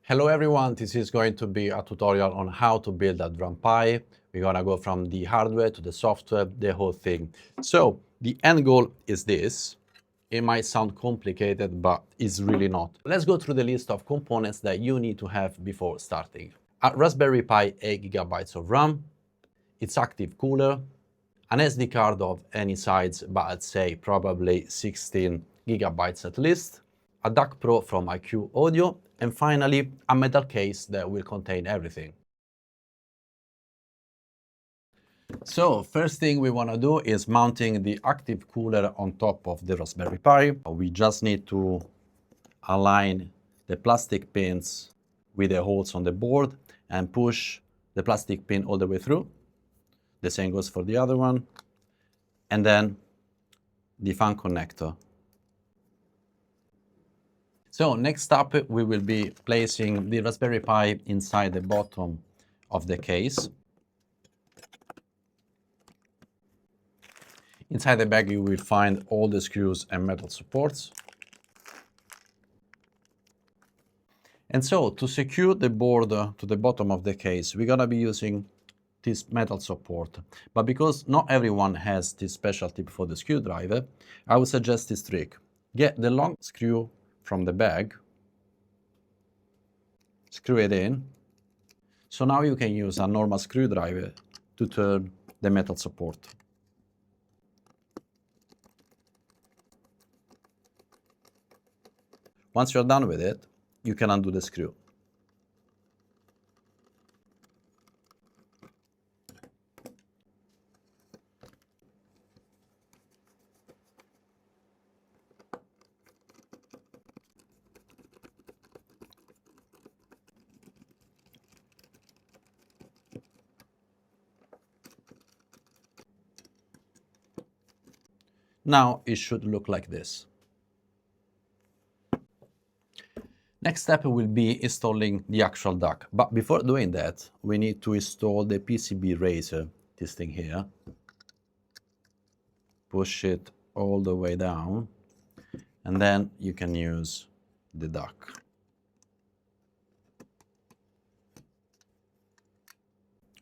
Hello everyone, this is going to be a tutorial on how to build a DrumPi. We're gonna go from the hardware to the software, the whole thing. So the end goal is this. It might sound complicated, but it's really not. Let's go through the list of components that you need to have before starting. A Raspberry Pi 8 GB of RAM, its active cooler, an SD card of any size, but I'd say probably 16 GB at least, a DAC Pro from IQ Audio, and finally a metal case that will contain everything. So first thing we want to do is mounting the active cooler on top of the Raspberry Pi. We just need to align the plastic pins with the holes on the board and push the plastic pin all the way through. The same goes for the other one. And then the fan connector. So next up, we will be placing the Raspberry Pi inside the bottom of the case. Inside the bag, you will find all the screws and metal supports. And so to secure the board to the bottom of the case, we're gonna be using this metal support. But because not everyone has this special tip for the screwdriver, I would suggest this trick. Get the long screw from the bag, screw it in. So now you can use a normal screwdriver to turn the metal support. Once you're done with it, you can undo the screw. Now it should look like this. Next step will be installing the actual DAC. But before doing that, we need to install the PCB razor, this thing here. Push it all the way down, and then you can use the DAC.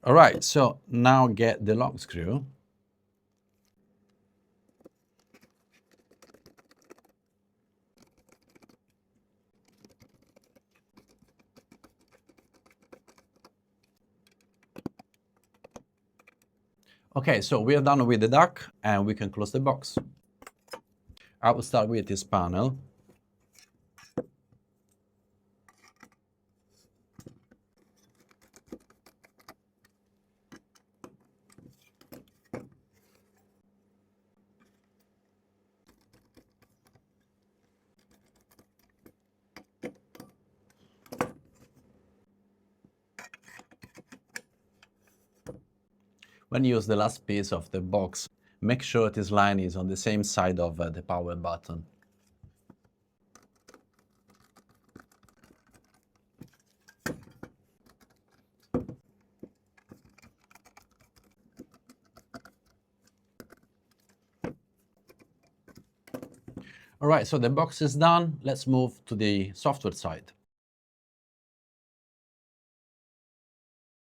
All right, so now get the long screw. Okay, so we are done with the DAC and we can close the box. I will start with this panel. When you use the last piece of the box, make sure this line is on the same side of the power button. All right, so the box is done. Let's move to the software side.